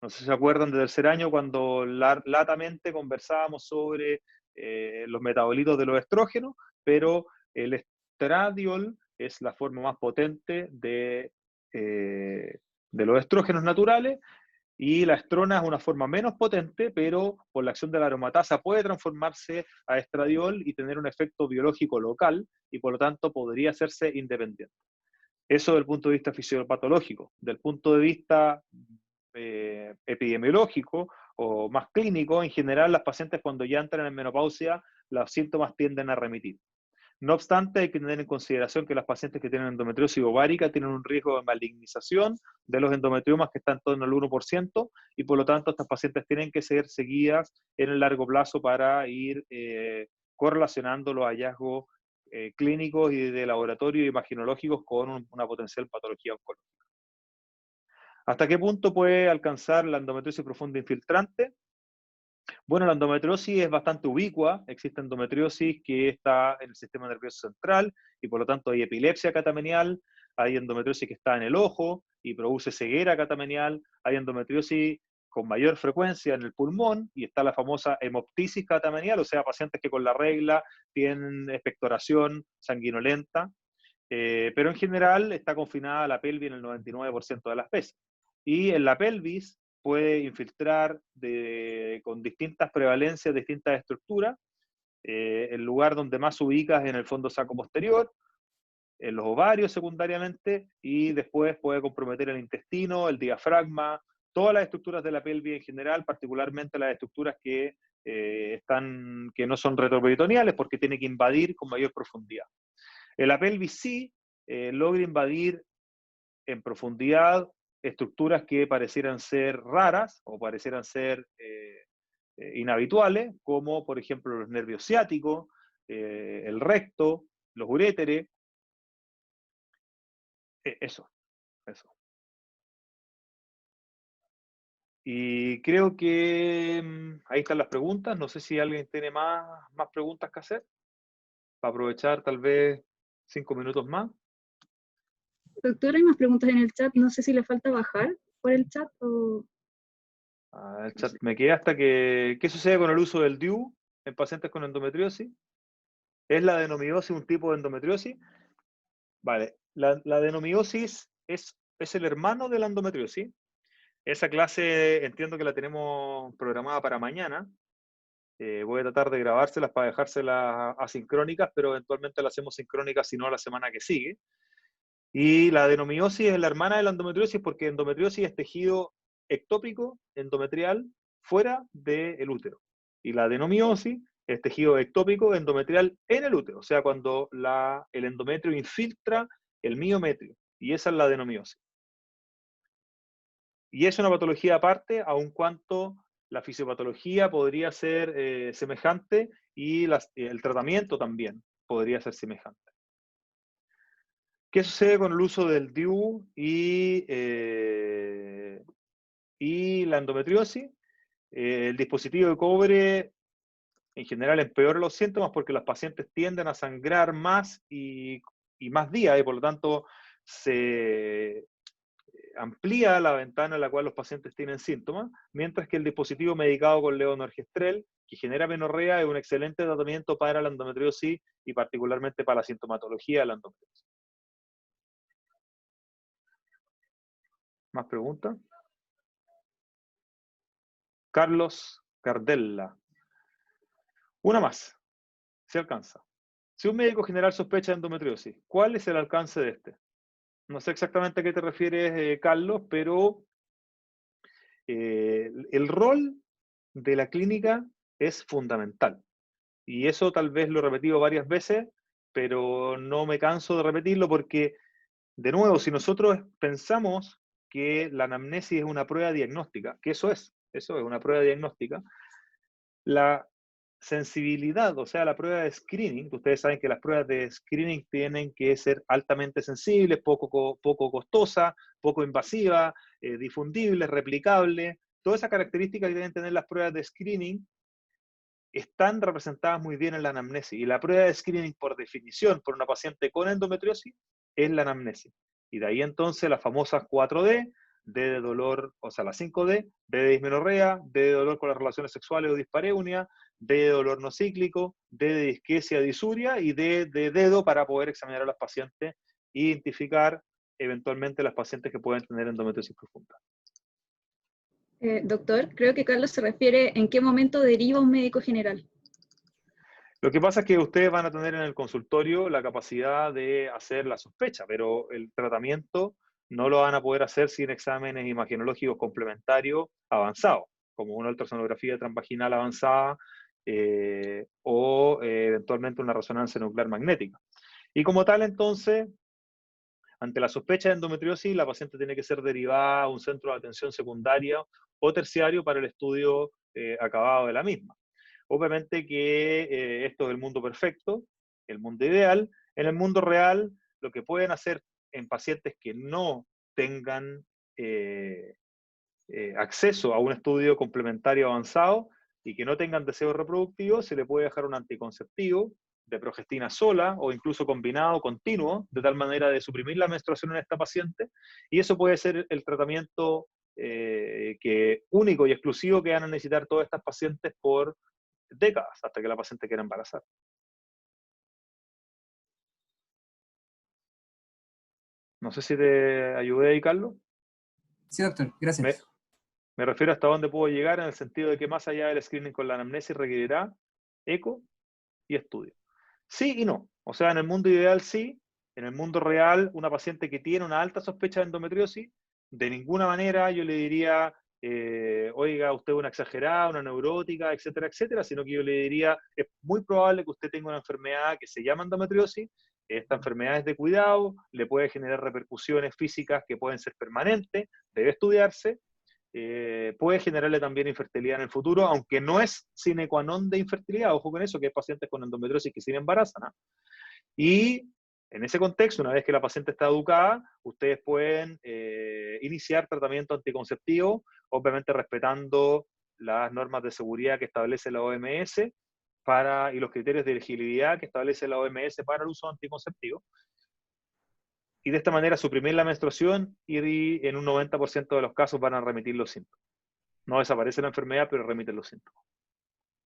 No sé si se acuerdan de tercer año cuando latamente conversábamos sobre los metabolitos de los estrógenos, pero el estradiol es la forma más potente de los estrógenos naturales y la estrona es una forma menos potente, pero por la acción de la aromatasa puede transformarse a estradiol y tener un efecto biológico local y por lo tanto podría hacerse independiente. Eso desde el punto de vista fisiopatológico. Del punto de vista epidemiológico o más clínico, en general las pacientes cuando ya entran en menopausia, los síntomas tienden a remitir. No obstante, hay que tener en consideración que las pacientes que tienen endometriosis ovárica tienen un riesgo de malignización de los endometriomas que está en torno al 1%, y por lo tanto estas pacientes tienen que ser seguidas en el largo plazo para ir correlacionando los hallazgos clínicos y de laboratorio y imaginológicos con una potencial patología oncológica. ¿Hasta qué punto puede alcanzar la endometriosis profunda infiltrante? Bueno, la endometriosis es bastante ubicua. Existe endometriosis que está en el sistema nervioso central y por lo tanto hay epilepsia catamenial, hay endometriosis que está en el ojo y produce ceguera catamenial, hay endometriosis con mayor frecuencia en el pulmón y está la famosa hemoptisis catamenial, o sea, pacientes que con la regla tienen expectoración sanguinolenta, pero en general está confinada a la pelvis en el 99% de las veces. Y en la pelvis puede infiltrar con distintas prevalencias, distintas estructuras. El lugar donde más se ubica es en el fondo saco posterior, en los ovarios secundariamente, y después puede comprometer el intestino, el diafragma, todas las estructuras de la pelvis en general, particularmente las estructuras que que no son retroperitoneales porque tiene que invadir con mayor profundidad. La pelvis sí logra invadir en profundidad estructuras que parecieran ser raras o parecieran ser inhabituales, como por ejemplo los nervios ciáticos, el recto, los uréteres. Eso. Y creo que ahí están las preguntas. No sé si alguien tiene más preguntas que hacer, para aprovechar tal vez 5 minutos más. Doctor, hay más preguntas en el chat. No sé si le falta bajar por el chat o... El chat me quedé hasta que... ¿Qué sucede con el uso del DIU en pacientes con endometriosis? ¿Es la adenomiosis un tipo de endometriosis? Vale, la adenomiosis es el hermano de la endometriosis. Esa clase entiendo que la tenemos programada para mañana. Voy a tratar de grabárselas para dejárselas asincrónicas, pero eventualmente las hacemos sincrónicas, si no la semana que sigue. Y la adenomiosis es la hermana de la endometriosis porque endometriosis es tejido ectópico, endometrial, fuera del útero. Y la adenomiosis es tejido ectópico, endometrial en el útero. O sea, cuando el endometrio infiltra el miometrio. Y esa es la adenomiosis. Y es una patología aparte, aun cuanto la fisiopatología podría ser semejante y el tratamiento también podría ser semejante. ¿Qué sucede con el uso del DIU y la endometriosis? El dispositivo de cobre en general empeora los síntomas porque los pacientes tienden a sangrar más y más días, y por lo tanto se amplía la ventana en la cual los pacientes tienen síntomas, mientras que el dispositivo medicado con levonorgestrel, que genera menorrea, es un excelente tratamiento para la endometriosis y particularmente para la sintomatología de la endometriosis. ¿Más preguntas? Carlos Cardella. Una más, si alcanza. Si un médico general sospecha de endometriosis, ¿cuál es el alcance de este? No sé exactamente a qué te refieres, Carlos, pero el rol de la clínica es fundamental. Y eso tal vez lo he repetido varias veces, pero no me canso de repetirlo porque, de nuevo, si nosotros pensamos que la anamnesis es una prueba diagnóstica, que eso es una prueba diagnóstica, la sensibilidad, o sea, la prueba de screening, ustedes saben que las pruebas de screening tienen que ser altamente sensibles, poco costosas, poco invasivas, difundibles, replicables. Todas esas características que deben tener las pruebas de screening están representadas muy bien en la anamnesis. Y la prueba de screening, por definición, por una paciente con endometriosis, es la anamnesis. Y de ahí entonces las famosas 4D, D de dolor, o sea, las 5D, D de dismenorrea, D de dolor con las relaciones sexuales o dispareunia, D de dolor no cíclico, D de disquesia, disuria, y D de dedo para poder examinar a las pacientes e identificar eventualmente las pacientes que pueden tener endometriosis profunda. Doctor, creo que Carlos se refiere en qué momento deriva un médico general. Lo que pasa es que ustedes van a tener en el consultorio la capacidad de hacer la sospecha, pero el tratamiento no lo van a poder hacer sin exámenes imagenológicos complementarios avanzados, como una ultrasonografía transvaginal avanzada o eventualmente una resonancia nuclear magnética. Y como tal, entonces, ante la sospecha de endometriosis, la paciente tiene que ser derivada a un centro de atención secundaria o terciario para el estudio acabado de la misma. Obviamente que esto es el mundo perfecto, el mundo ideal. En el mundo real, lo que pueden hacer en pacientes que no tengan acceso a un estudio complementario avanzado y que no tengan deseo reproductivo, se le puede dejar un anticonceptivo de progestina sola o incluso combinado, continuo, de tal manera de suprimir la menstruación en esta paciente. Y eso puede ser el tratamiento único y exclusivo que van a necesitar todas estas pacientes por décadas, hasta que la paciente quiera embarazar. No sé si te ayudé ahí, Carlos. Sí, doctor, gracias. Me refiero hasta dónde puedo llegar en el sentido de que más allá del screening con la anamnesis requerirá eco y estudio. Sí y no. O sea, en el mundo ideal sí, en el mundo real, una paciente que tiene una alta sospecha de endometriosis, de ninguna manera yo le diría oiga, usted es una exagerada, una neurótica, etcétera, etcétera, sino que yo le diría, es muy probable que usted tenga una enfermedad que se llama endometriosis. Esta enfermedad es de cuidado, le puede generar repercusiones físicas que pueden ser permanentes, debe estudiarse, puede generarle también infertilidad en el futuro, aunque no es sine qua non de infertilidad, ojo con eso, que hay pacientes con endometriosis que sí me embarazan, ¿no? Y en ese contexto, una vez que la paciente está educada, ustedes pueden iniciar tratamiento anticonceptivo, obviamente respetando las normas de seguridad que establece la OMS y los criterios de elegibilidad que establece la OMS para el uso anticonceptivo. Y de esta manera suprimir la menstruación y en un 90% de los casos van a remitir los síntomas. No desaparece la enfermedad, pero remiten los síntomas.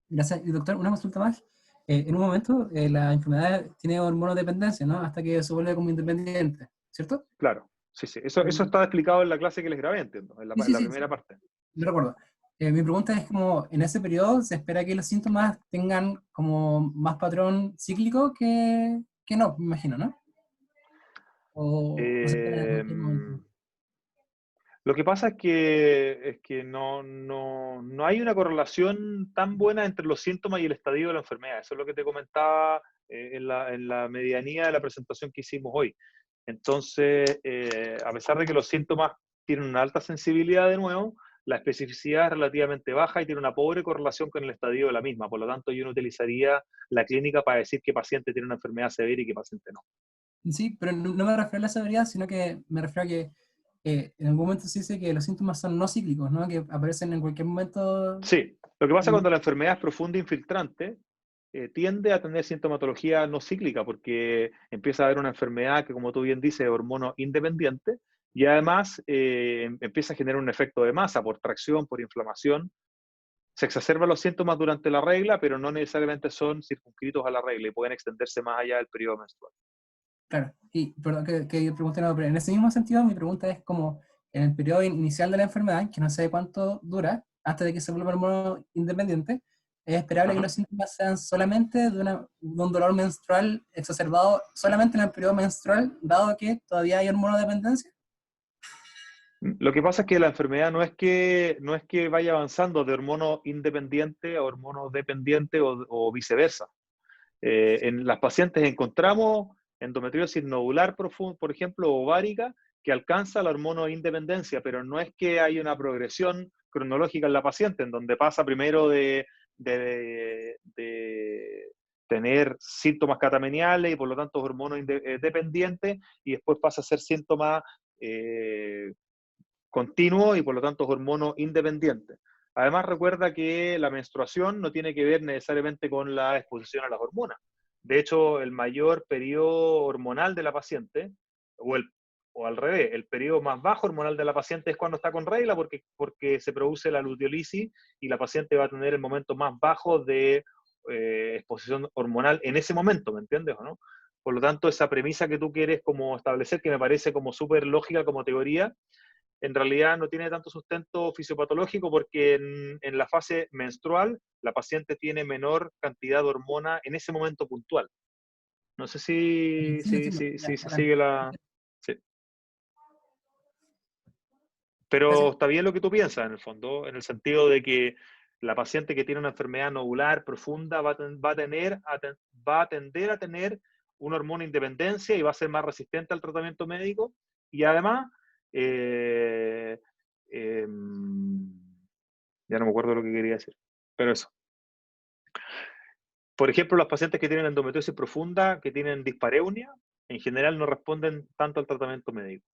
Gracias. Y doctor, una consulta más. En un momento, la enfermedad tiene hormonodependencia, ¿no? Hasta que se vuelve como independiente, ¿cierto? Claro, sí, sí. Eso está explicado en la clase que les grabé, entiendo, en la Sí, primera parte. no recuerdo. Mi pregunta es como, en ese periodo, ¿se espera que los síntomas tengan como más patrón cíclico que no, me imagino, ¿no? O se espera en cualquier momento. Lo que pasa es que no hay una correlación tan buena entre los síntomas y el estadio de la enfermedad. Eso es lo que te comentaba en la medianía de la presentación que hicimos hoy. Entonces, a pesar de que los síntomas tienen una alta sensibilidad de nuevo, la especificidad es relativamente baja y tiene una pobre correlación con el estadio de la misma. Por lo tanto, yo no utilizaría la clínica para decir qué paciente tiene una enfermedad severa y qué paciente no. Sí, pero no me refiero a la severidad, sino que me refiero a que en algún momento se dice que los síntomas son no cíclicos, ¿no? Que aparecen en cualquier momento. Sí, lo que pasa cuando la enfermedad es profunda e infiltrante, tiende a tener sintomatología no cíclica porque empieza a haber una enfermedad que, como tú bien dices, es hormono independiente y además empieza a generar un efecto de masa por tracción, por inflamación. Se exacerban los síntomas durante la regla, pero no necesariamente son circunscritos a la regla y pueden extenderse más allá del periodo menstrual. Claro, y perdón que pregunte, no, pero en ese mismo sentido mi pregunta es como en el periodo inicial de la enfermedad, que no sé cuánto dura, antes de que se vuelva hormono independiente, es esperable que Ajá. los síntomas sean solamente de un dolor menstrual exacerbado solamente en el periodo menstrual, dado que todavía hay hormonodependencia. Lo que pasa es que la enfermedad no es que vaya avanzando de hormono independiente a hormono dependiente o viceversa. En las pacientes encontramos endometriosis nodular profunda, por ejemplo, ovárica, que alcanza la hormono independencia, pero no es que hay una progresión cronológica en la paciente, en donde pasa primero de tener síntomas catameniales y por lo tanto hormono dependiente, y después pasa a ser síntomas continuo y por lo tanto hormono independiente. Además, recuerda que la menstruación no tiene que ver necesariamente con la exposición a las hormonas. De hecho, el mayor periodo hormonal de la paciente, o al revés, el periodo más bajo hormonal de la paciente es cuando está con regla porque se produce la luteolisis y la paciente va a tener el momento más bajo de exposición hormonal en ese momento, ¿me entiendes o no? Por lo tanto, esa premisa que tú quieres como establecer, que me parece como súper lógica como teoría, en realidad no tiene tanto sustento fisiopatológico porque en la fase menstrual la paciente tiene menor cantidad de hormona en ese momento puntual. No sé si, Sí, lo si, entiendo. si, Ya, si se bacán. sigue la... Sí. Pero Gracias. está bien lo que tú piensas, en el fondo, en el sentido de que la paciente que tiene una enfermedad nodular profunda va a tender a tener una hormona independencia y va a ser más resistente al tratamiento médico. Y además, eh, ya no me acuerdo lo que quería decir, pero eso. Por ejemplo, las pacientes que tienen endometriosis profunda, que tienen dispareunia, en general no responden tanto al tratamiento médico,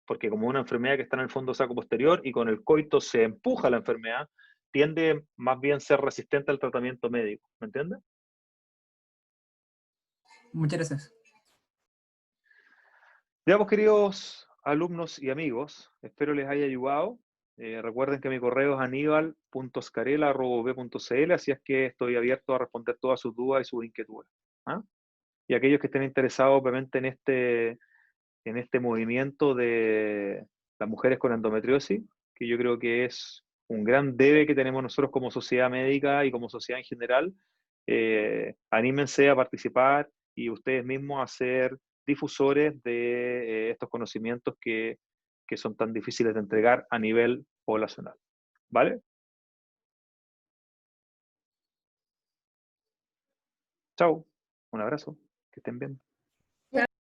porque como una enfermedad que está en el fondo saco posterior y con el coito se empuja la enfermedad, tiende más bien a ser resistente al tratamiento médico, ¿me entiendes? Muchas gracias. Ya, pues, queridos alumnos y amigos, espero les haya ayudado. Recuerden que mi correo es anibal.scarela@b.cl, así es que estoy abierto a responder todas sus dudas y sus inquietudes. ¿Ah? Y aquellos que estén interesados, obviamente, en este movimiento de las mujeres con endometriosis, que yo creo que es un gran debe que tenemos nosotros como sociedad médica y como sociedad en general, anímense a participar y ustedes mismos a ser difusores de estos conocimientos que son tan difíciles de entregar a nivel poblacional. ¿Vale? Chao, un abrazo, que estén bien.